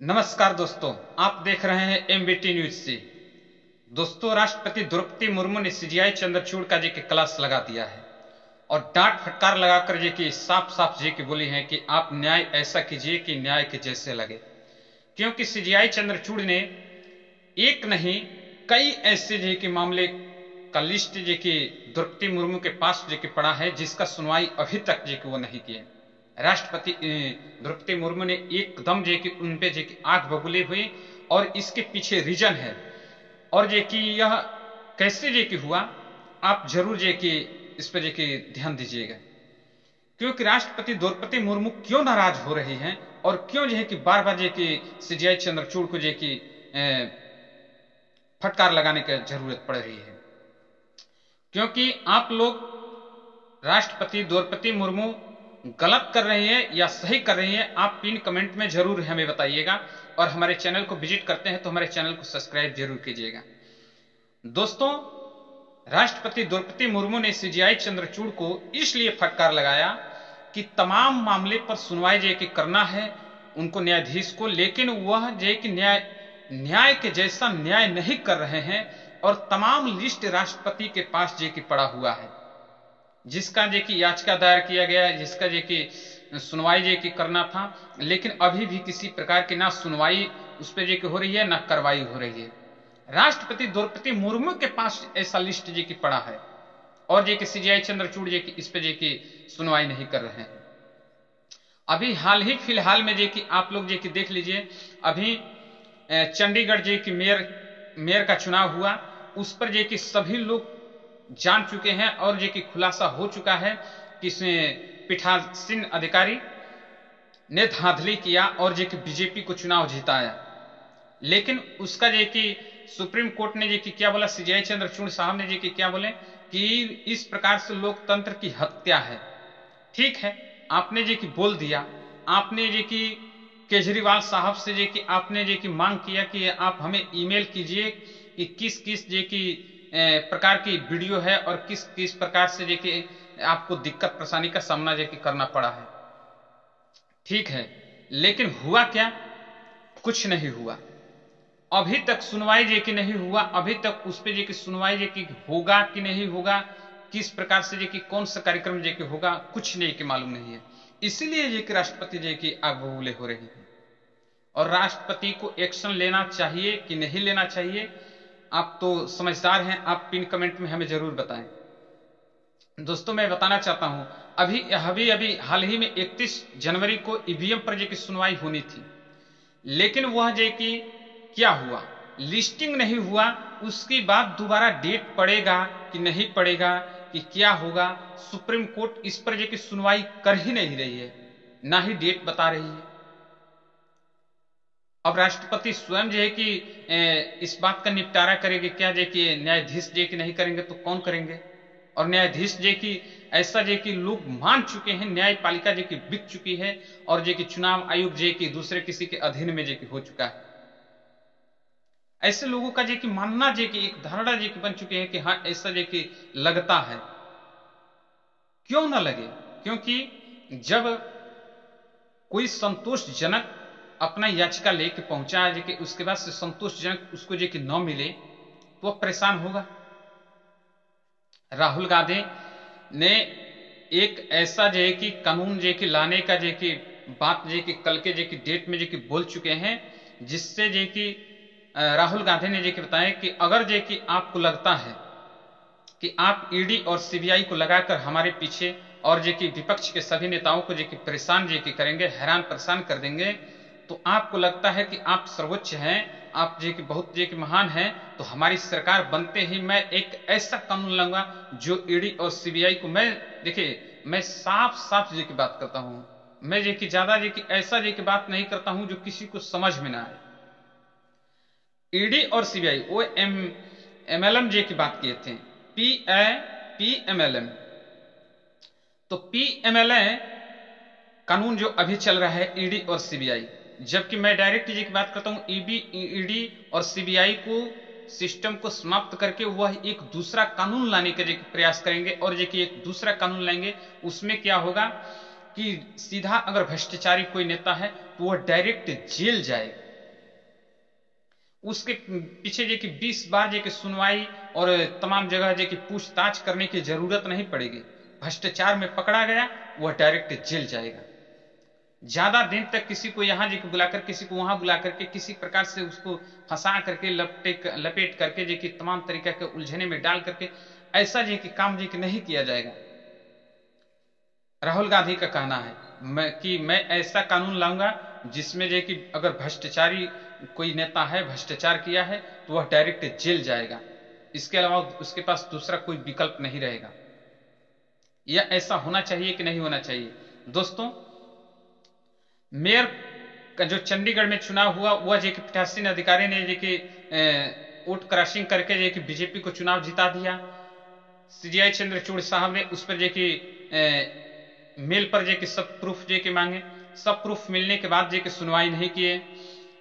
नमस्कार दोस्तों, आप देख रहे हैं एमबीटी न्यूज से। दोस्तों, राष्ट्रपति द्रौपदी मुर्मू ने सीजीआई चंद्रचूड़ का जी क्लास लगा दिया है और डांट फटकार लगाकर जी की साफ साफ जी की बोली है कि आप न्याय ऐसा कीजिए कि न्याय के जैसे लगे। क्योंकि सीजीआई चंद्रचूड़ ने एक नहीं कई ऐसे जी के मामले का लिस्ट जी की द्रौपदी मुर्मू के पास जी की पड़ा है, जिसका सुनवाई अभी तक जी की वो नहीं किए। राष्ट्रपति द्रौपदी मुर्मू ने एकदम जे कि उन पे जे कि आग बबूली हुई और इसके पीछे रीजन है और जे कि यह कैसे जे कि हुआ, आप जरूर जे कि इस पे जे कि ध्यान दीजिएगा। क्योंकि राष्ट्रपति द्रौपदी मुर्मू क्यों नाराज हो रही हैं और क्यों जो है कि बार बार जे कि सीजीआई चंद्रचूड़ को जे कि फटकार लगाने की जरूरत पड़ रही है। क्योंकि आप लोग राष्ट्रपति द्रौपदी मुर्मू गलत कर रही है या सही कर रही है, आप पिन कमेंट में जरूर हमें बताइएगा और हमारे चैनल को विजिट करते हैं तो हमारे चैनल को सब्सक्राइब जरूर कीजिएगा। दोस्तों, राष्ट्रपति द्रौपदी मुर्मू ने सीजीआई चंद्रचूड़ को इसलिए फटकार लगाया कि तमाम मामले पर सुनवाई जे कि करना है उनको, न्यायाधीश को, लेकिन वह जे कि न्याय के जैसा न्याय नहीं कर रहे हैं और तमाम लिस्ट राष्ट्रपति के पास जे कि पड़ा हुआ है, जिसका जे कि याचिका दायर किया गया है, जिसका जे कि सुनवाई जे कि करना था, लेकिन अभी भी किसी प्रकार की ना सुनवाई उस पर जे कि हो रही है ना कार्रवाई हो रही है। राष्ट्रपति द्रौपदी मुर्मू के पास ऐसा लिस्ट जे कि पड़ा है और जे कि सीजीआई चंद्रचूड़ जे कि इस पे जे कि सुनवाई नहीं कर रहे हैं। अभी हाल ही फिलहाल में जे कि आप लोग जे कि देख लीजिए, अभी चंडीगढ़ जे कि मेयर का चुनाव हुआ, उस पर जे कि सभी लोग जान चुके हैं और जे कि खुलासा हो चुका है कि पीठासीन अधिकारी ने धांधली किया और जे कि बीजेपी को चुनाव जिताया। लेकिन उसका जे कि सुप्रीम कोर्ट ने जे कि क्या बोला, सीजीआई चंद्रचूड़ साहब ने जे कि क्या बोले कि इस प्रकार से लोकतंत्र की हत्या है। ठीक है, आपने जे कि बोल दिया, आपने जे कि केजरीवाल साहब से जे कि आपने जे कि मांग किया कि आप हमें ईमेल कीजिए कि किस किस जे कि प्रकार की वीडियो है और किस किस प्रकार से जे कि आपको दिक्कत परेशानी का सामना जे कि करना पड़ा है। ठीक है, लेकिन हुआ क्या? कुछ नहीं हुआ। अभी तक सुनवाई जे कि नहीं हुआ, अभी तक उस पर जे कि सुनवाई जे कि होगा कि नहीं होगा, किस प्रकार से जे कि कौन सा कार्यक्रम जे कि होगा, कुछ नहीं कि मालूम नहीं है। इसीलिए जे कि राष्ट्रपति जे कि आग बबूले हो रही है और राष्ट्रपति को एक्शन लेना चाहिए कि नहीं लेना चाहिए, आप तो समझदार हैं, आप पिन कमेंट में हमें जरूर बताएं। दोस्तों, मैं बताना चाहता हूं, अभी हाल ही में 31 जनवरी को ईवीएम पर जे की सुनवाई होनी थी, लेकिन वह जे की क्या हुआ, लिस्टिंग नहीं हुआ। उसके बाद दोबारा डेट पड़ेगा कि नहीं पड़ेगा कि क्या होगा, सुप्रीम कोर्ट इस पर जे की सुनवाई कर ही नहीं रही है, ना ही डेट बता रही है। अब राष्ट्रपति स्वयं जो है कि इस बात का निपटारा करेंगे क्या, जे कि न्यायाधीश जे कि नहीं करेंगे तो कौन करेंगे? और न्यायाधीश जे कि ऐसा जे कि लोग मान चुके हैं, न्यायपालिका जे कि बिक चुकी है और जे कि चुनाव आयोग जे कि दूसरे किसी के अधीन में जे कि हो चुका है। ऐसे लोगों का जे कि मानना जे कि एक धारणा जे कि बन चुके हैं कि हाँ ऐसा जे कि लगता है। क्यों ना लगे? क्योंकि जब कोई संतोषजनक अपना याचिका लेके पहुंचा है कि उसके बाद से संतोषजनक उसको जे कि न मिले तो वह परेशान होगा। राहुल गांधी ने एक ऐसा जे कि कानून जे कि लाने का जे कि बात जे कि कल के जे कि डेट में जे कि बोल चुके हैं, जिससे जे कि राहुल गांधी ने जे कि बताया कि अगर जे कि आपको लगता है कि आप ईडी और सीबीआई को लगाकर हमारे पीछे और जे कि विपक्ष के सभी नेताओं को जे कि परेशान जे कि करेंगे, हैरान परेशान कर देंगे, तो आपको लगता है कि आप सर्वोच्च हैं, आप जे कि बहुत जे कि महान हैं, तो हमारी सरकार बनते ही मैं एक ऐसा कानून लाऊंगा जो ईडी और सीबीआई को, मैं देखिए मैं साफ साफ जे की बात करता हूं, मैं जे कि ज्यादा जे कि ऐसा जे की बात नहीं करता हूं जो किसी को समझ में ना आए। ईडी और सीबीआई वो एमएलएम जे की बात किए थे, पीएमएलएम, तो पीएमएलए कानून जो अभी चल रहा है ईडी और सीबीआई, जबकि मैं डायरेक्ट जी की बात करता हूं ईडी और सीबीआई को सिस्टम को समाप्त करके वह एक दूसरा कानून लाने के प्रयास करेंगे और जो कि एक दूसरा कानून लाएंगे, उसमें क्या होगा कि सीधा अगर भ्रष्टाचारी कोई नेता है तो वह डायरेक्ट जेल जाएगा, उसके पीछे जे कि 20 बार जे कि सुनवाई और तमाम जगह जे कि पूछताछ करने की जरूरत नहीं पड़ेगी। भ्रष्टाचार में पकड़ा गया वह डायरेक्ट जेल जाएगा। ज्यादा दिन तक किसी को यहाँ जे कि बुलाकर, किसी को वहां बुला करके, किसी प्रकार से उसको फंसा करके, लपेट करके जे कि तमाम तरीके के उलझने में डाल करके ऐसा जे कि काम जे कि नहीं किया जाएगा। राहुल गांधी का कहना है कि मैं ऐसा कानून लाऊंगा जिसमें जे कि अगर भ्रष्टाचारी कोई नेता है, भ्रष्टाचार किया है, तो वह डायरेक्ट जेल जाएगा। इसके अलावा उसके पास दूसरा कोई विकल्प नहीं रहेगा। यह ऐसा होना चाहिए कि नहीं होना चाहिए? दोस्तों, मेयर का जो चंडीगढ़ में चुनाव हुआ वह जे कि पीठासीन अधिकारी ने जे कि वोट क्रॉसिंग करके जे कि बीजेपी को चुनाव जिता दिया। सीजीआई चंद्रचूड़ साहब ने उस पर जे कि मेल पर जे कि सब प्रूफ जे कि मांगे, सब प्रूफ मिलने के बाद जे कि सुनवाई नहीं किए।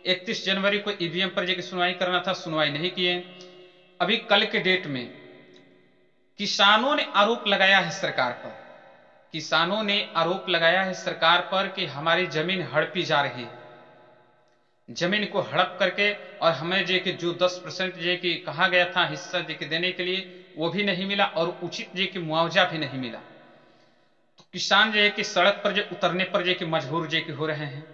31 जनवरी को ईवीएम पर जे कि सुनवाई करना था, सुनवाई नहीं किए। अभी कल के डेट में किसानों ने आरोप लगाया है सरकार पर, किसानों ने आरोप लगाया है सरकार पर कि हमारी जमीन हड़पी जा रही है। जमीन को हड़प करके और हमें जे कि जो 10% जे कि कहा गया था हिस्सा जे कि देने के लिए, वो भी नहीं मिला और उचित जे कि मुआवजा भी नहीं मिला। तो किसान जे कि सड़क पर जे उतरने पर जे कि मजबूर जे कि हो रहे हैं।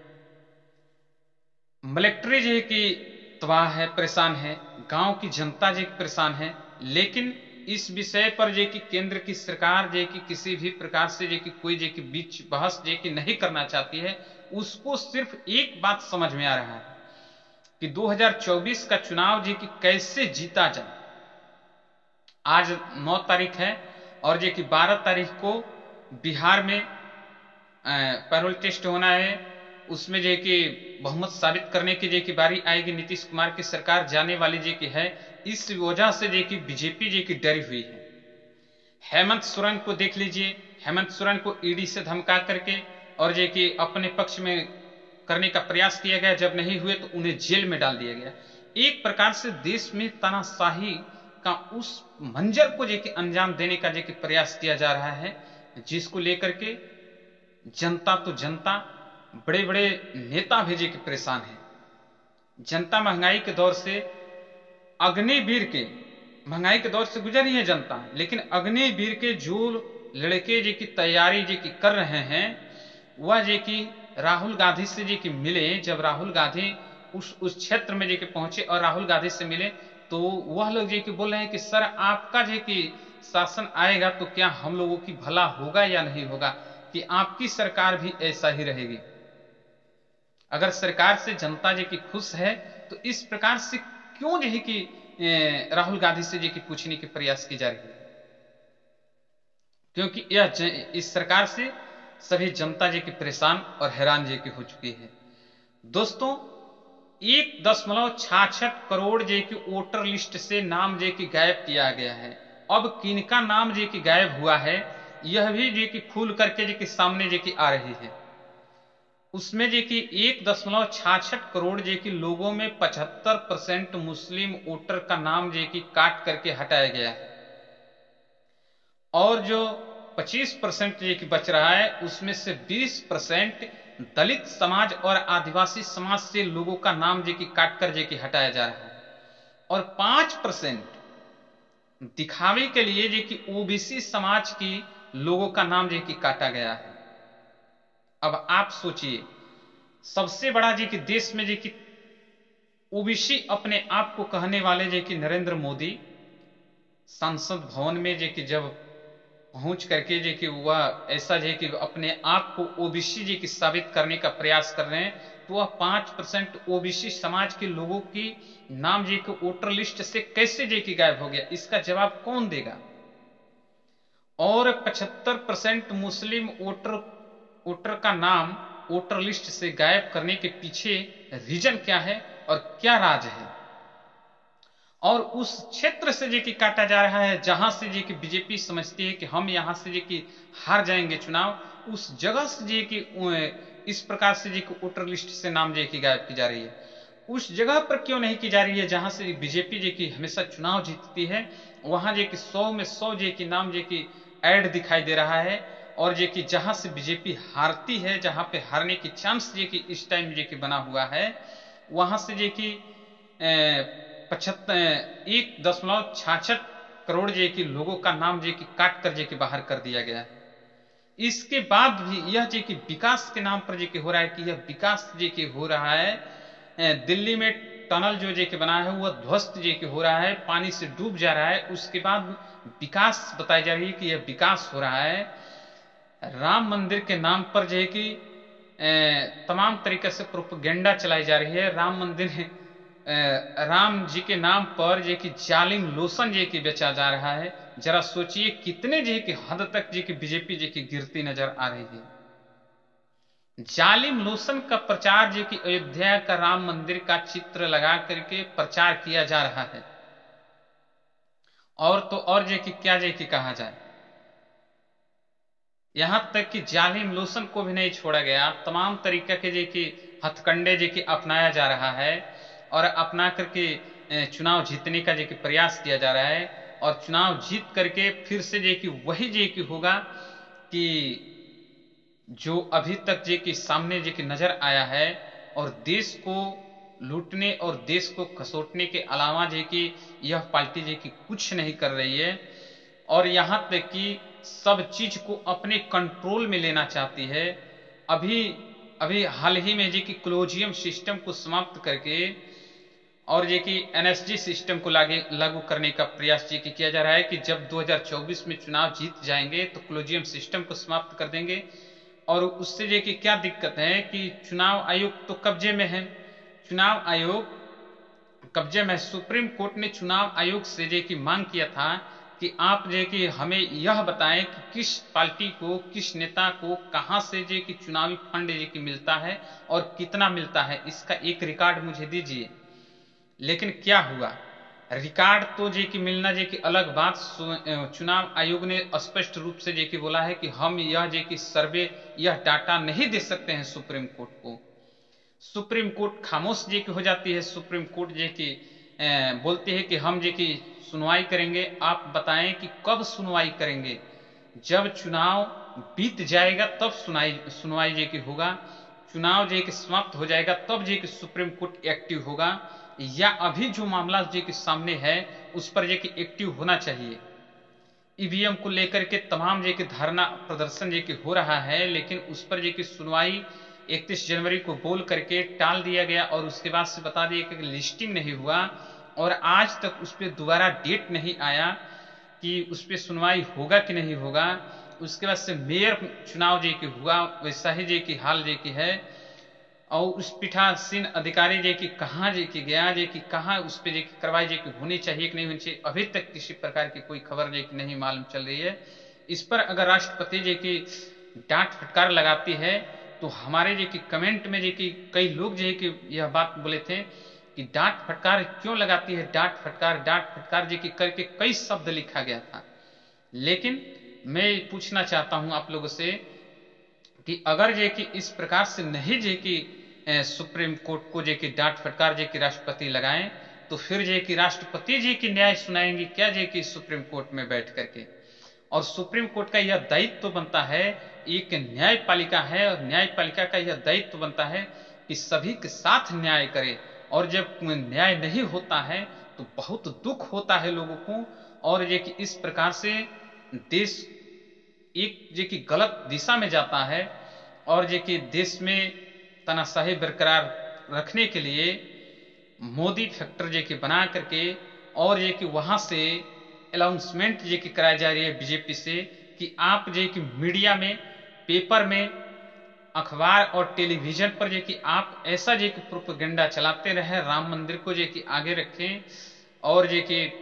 मिलिट्री जे कि तबाह है, परेशान है, गांव की जनता जे कि परेशान है। लेकिन इस विषय पर जे कि केंद्र की सरकार जे कि किसी भी प्रकार से जे कि कोई जे कि बीच बहस जे कि नहीं करना चाहती है। उसको सिर्फ एक बात समझ में आ रहा है कि 2024 का चुनाव जे कि कैसे जीता जाए। आज 9 तारीख है और जे कि 12 तारीख को बिहार में पैरोल टेस्ट होना है। उसमें जे कि बहुमत साबित करने की जे कि बारी आएगी। नीतीश कुमार की सरकार जाने वाली जे कि है, इस वजह से जे कि बीजेपी जे कि डरी हुई है। हेमंत सोरेन को देख लीजिए, हेमंत सोरेन को ईडी से धमका करके और जे कि अपने पक्ष में करने का प्रयास किया गया, जब नहीं हुए तो उन्हें जेल में डाल दिया गया। एक प्रकार से देश में तानाशाही का उस मंजर को जे कि अंजाम देने का जे कि प्रयास किया जा रहा है, जिसको लेकर के जनता तो जनता, बड़े बड़े नेता भी जे कि परेशान है। जनता महंगाई के दौर से, अग्निवीर के महंगाई के दौर से गुजर रही है जनता, लेकिन अग्निवीर के जो लड़के जे की तैयारी जे की कर रहे हैं, वह जे कि राहुल गांधी से जे कि मिले। जब राहुल गांधी उस क्षेत्र में जे कि पहुंचे और राहुल गांधी से मिले, तो वह लोग जे कि बोल रहे हैं कि सर आपका जे कि शासन आएगा तो क्या हम लोगों की भला होगा या नहीं होगा, कि आपकी सरकार भी ऐसा ही रहेगी। अगर सरकार से जनता जे कि खुश है तो इस प्रकार से क्यों जे कि राहुल गांधी से जे कि पूछने के प्रयास की जा रही है? क्योंकि यह इस सरकार से सभी जनता जे कि परेशान और हैरान जे कि हो चुकी है। दोस्तों, 1.66 करोड़ जे कि वोटर लिस्ट से नाम जे कि गायब किया गया है। अब किनका नाम जे कि गायब हुआ है, यह भी जे कि खुल करके जे कि सामने जे कि आ रही है। उसमें जे कि 1.66 करोड़ जे कि लोगों में 75% मुस्लिम वोटर का नाम जे कि काट करके हटाया गया है, और जो 25% जे कि बच रहा है, उसमें से 20% दलित समाज और आदिवासी समाज से लोगों का नाम जे कि काट कर जे कि हटाया जा रहा है, और 5% दिखावे के लिए जे कि ओबीसी समाज की लोगों का नाम जे कि काटा गया है। अब आप सोचिए, सबसे बड़ा जे कि देश में जे कि ओबीसी अपने आप को कहने वाले जे कि नरेंद्र मोदी संसद भवन में जे कि जब पहुंच करके जे कि वह ऐसा जे कि अपने आप को ओबीसी जे कि साबित करने का प्रयास कर रहे हैं, तो वह 5% ओबीसी समाज के लोगों की नाम जे कि वोटर लिस्ट से कैसे जे कि गायब हो गया, इसका जवाब कौन देगा? और 75% मुस्लिम वोटर का नाम वोटर लिस्ट से गायब करने के पीछे रीजन क्या है और क्या राज है? और उस क्षेत्र से जे कि काटा जा रहा है जहां से जे कि बीजेपी समझती है कि हम यहां से जे कि हार जाएंगे चुनाव, उस जगह से जे कि इस प्रकार से जे कि वोटर लिस्ट से नाम जे कि गायब की जा रही है। उस जगह पर क्यों नहीं की जा रही है जहां से बीजेपी जे कि हमेशा चुनाव जीतती है? वहां जे कि 100 में 100 जे कि नाम जे कि ऐड दिखाई दे रहा है, और जे कि जहां से बीजेपी हारती है, जहां पे हारने की चांस जे कि इस टाइम जे कि बना हुआ है, वहां से जे कि 1.66 करोड़ जे की लोगों का नाम जे की काट कर जे की बाहर कर दिया गया है। इसके बाद भी यह जे की विकास के नाम पर जे की हो रहा है कि यह विकास जे की हो रहा है। दिल्ली में टनल जो जे के बना है वह ध्वस्त जे के हो रहा है, पानी से डूब जा रहा है। उसके बाद विकास बताई जा रही है कि यह विकास हो रहा है। राम मंदिर के नाम पर जो है कि तमाम तरीके से प्रोपेगेंडा चलाई जा रही है। राम मंदिर राम जी के नाम पर जो कि जालिम लोशन जो कि बेचा जा रहा है। जरा सोचिए कितने जो कि हद तक जो कि बीजेपी जो कि गिरती नजर आ रही है। जालिम लोशन का प्रचार जो कि अयोध्या का राम मंदिर का चित्र लगा करके प्रचार किया जा रहा है। और तो और जो कि क्या जो कि कहा जाए, यहां तक कि जालिम लोशन को भी नहीं छोड़ा गया। तमाम तरीके के जो कि हथकंडे जो कि अपनाया जा रहा है और अपना करके चुनाव जीतने का जो कि प्रयास किया जा रहा है। और चुनाव जीत करके फिर से जो कि वही जो कि होगा कि जो अभी तक जो कि सामने जो कि नजर आया है, और देश को लूटने और देश को खसोटने के अलावा जो कि यह पार्टी जो कि कुछ नहीं कर रही है। और यहां तक कि सब चीज को अपने कंट्रोल में लेना चाहती है। अभी हाल ही में जो कि कॉलेजियम सिस्टम को समाप्त करके और जो कि एनएसजी सिस्टम को लागू करने का प्रयास ये किया जा रहा है कि जब 2024 में चुनाव जीत जाएंगे तो कॉलेजियम सिस्टम को समाप्त कर देंगे। और उससे जो कि क्या दिक्कत है कि चुनाव आयोग तो कब्जे में है। चुनाव आयोग कब्जे में, सुप्रीम कोर्ट ने चुनाव आयोग से जो कि मांग किया था कि आप जो कि हमें यह बताएं कि किस पार्टी को, किस नेता को कहां से जो कि चुनावी फंड जो कि मिलता है और कितना मिलता है, इसका एक रिकॉर्ड मुझे दीजिए। लेकिन क्या हुआ, रिकॉर्ड तो जे कि मिलना जे कि अलग बात। चुनाव आयोग ने स्पष्ट रूप से जे कि बोला है कि हम यह जे कि सर्वे, यह डाटा नहीं दे सकते हैं सुप्रीम कोर्ट को। सुप्रीम कोर्ट खामोश जे कि हो जाती है। सुप्रीम कोर्ट जे कि बोलती है कि हम जे कि सुनवाई करेंगे। आप बताएं कि कब सुनवाई करेंगे? जब चुनाव बीत जाएगा तब सुनवाई जे कि होगा। चुनाव जे कि समाप्त हो जाएगा तब जे कि सुप्रीम कोर्ट एक्टिव होगा, या अभी जो मामला जे कि सामने है उस पर जे कि एक्टिव होना चाहिए। ईवीएम को लेकर के तमाम जे कि धरना प्रदर्शन जे कि हो रहा है, लेकिन उस पर जे कि सुनवाई 31 जनवरी को बोल करके टाल दिया गया और उसके बाद से बता दिया कि लिस्टिंग नहीं हुआ और आज तक उस पर दोबारा डेट नहीं आया कि उस पर सुनवाई होगा कि नहीं होगा। उसके बाद से मेयर चुनाव जे कि हुआ, वैसा ही जे कि हाल जे कि है। और उस पीठासीन अधिकारी जे कि कहाँ जे कि गया, जे कि कहाँ उस पर जे कि कार्रवाई जे कि होनी चाहिए कि नहीं होनी चाहिए, अभी तक किसी प्रकार की कोई खबर जे कि नहीं मालूम चल रही है। इस पर अगर राष्ट्रपति जे कि डांट फटकार लगाती है तो हमारे जे कि कमेंट में जे कि कई लोग जे कि यह बात बोले थे कि डांट फटकार क्यों लगाती है, डांट फटकार जे कि करके कई शब्द लिखा गया था। लेकिन मैं पूछना चाहता हूं आप लोगों से कि अगर जे कि इस प्रकार से नहीं जे कि सुप्रीम कोर्ट को जे कि डांट फटकार जे कि राष्ट्रपति लगाएं, तो फिर जे कि राष्ट्रपति जी की न्याय सुनाएंगे क्या जे कि सुप्रीम कोर्ट में बैठ करके? और सुप्रीम कोर्ट का यह दायित्व तो बनता है, एक न्यायपालिका है और न्यायपालिका का यह दायित्व तो बनता है कि सभी के साथ न्याय करे। और जब न्याय नहीं होता है तो बहुत दुख होता है लोगों को। और ये कि इस प्रकार से देश एक जे कि गलत दिशा में जाता है। और जे कि देश में तानाशाही बरकरार रखने के लिए मोदी फैक्टर जे कि बना करके और ये कि वहां से अनाउंसमेंट जे कि कराई जा रही है बीजेपी से कि आप जे कि मीडिया में, पेपर में, अखबार और टेलीविजन पर जे कि आप ऐसा जे कि प्रोपेगेंडा चलाते रहे, राम मंदिर को जे कि आगे रखें और जे कि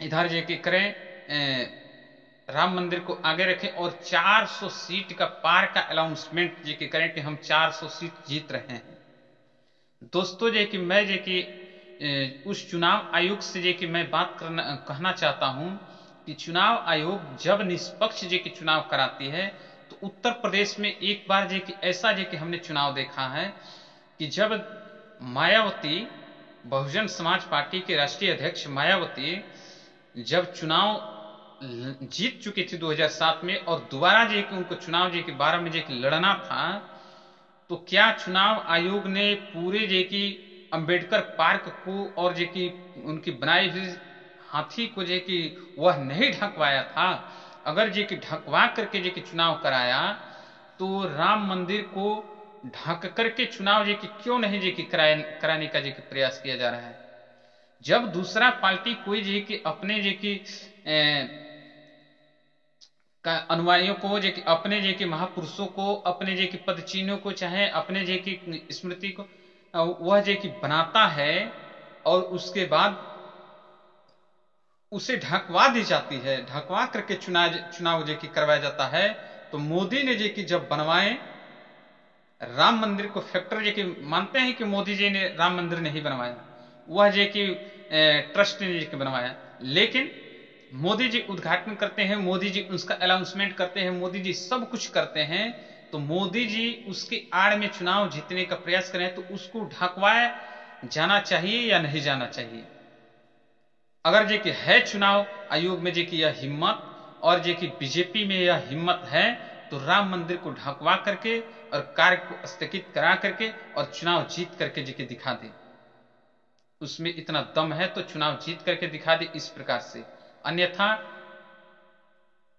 इधर जे कि करें, राम मंदिर को आगे रखें और 400 सीट का पार का अनाउंसमेंट जे कि करें कि हम 400 सीट जीत रहे हैं। दोस्तों जे कि मैं जे कि उस चुनाव आयोग से जे कि मैं बात कहना चाहता हूं कि चुनाव आयोग जब निष्पक्ष जे कि चुनाव कराती है तो उत्तर प्रदेश में एक बार जे कि ऐसा जे कि हमने चुनाव देखा है कि जब मायावती, बहुजन समाज पार्टी के राष्ट्रीय अध्यक्ष मायावती जब चुनाव जीत चुकी थी 2007 में और दोबारा जे कि उनको चुनाव जे कि 12 में जे कि लड़ना था, तो क्या चुनाव आयोग ने पूरे जे कि अंबेडकर पार्क को और जे कि उनकी बनाई हुई हाथी को जे कि वह नहीं ढकवाया था, अगर जे कि ढकवा करके जे कि चुनाव कराया, तो राम मंदिर को ढक करके चुनाव जे कि क्यों नहीं जे कि कराने का जे कि प्रयास किया जा रहा है। जब दूसरा पार्टी कोई जे कि अपने जे कि अनुयायियों को जे कि अपने जे कि महापुरुषों को, अपने जे कि पद चिन्हों को, चाहे अपने जे कि स्मृति को वह जे कि बनाता है और उसके बाद उसे ढकवा दी जाती है, ढकवा करके चुनाव जे कि करवाया जाता है। तो मोदी ने जे कि जब बनवाए राम मंदिर को, फैक्टर जे कि मानते हैं कि मोदी जी ने राम मंदिर नहीं बनवाया, वह जे कि ट्रस्ट ने जे कि बनवाया, लेकिन मोदी जी उद्घाटन करते हैं, मोदी जी उसका अनाउंसमेंट करते हैं, मोदी जी सब कुछ करते हैं, तो मोदी जी उसके आड़ में चुनाव जीतने का प्रयास करें तो उसको ढकवाया जाना चाहिए या नहीं जाना चाहिए। अगर जे कि है चुनाव आयोग में जे कि यह हिम्मत और जे कि बीजेपी में यह हिम्मत है, तो राम मंदिर को ढकवा करके और कार्य को स्थगित करा करके और चुनाव जीत करके जे कि दिखा दे। उसमें इतना दम है तो चुनाव जीत करके दिखा दे इस प्रकार से। अन्यथा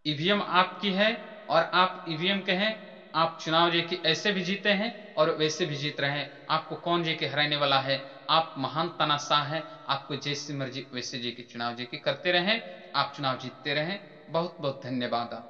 ईवीएम आपकी है और आप ईवीएम के हैं, आप चुनाव जे कि ऐसे भी जीते हैं और वैसे भी जीत रहे हैं, आपको कौन जे कि हराने वाला है। आप महान तानाशाह हैं, आपको जैसी मर्जी वैसे जे कि चुनाव जे कि करते रहें, आप चुनाव जीतते रहें। बहुत बहुत धन्यवाद।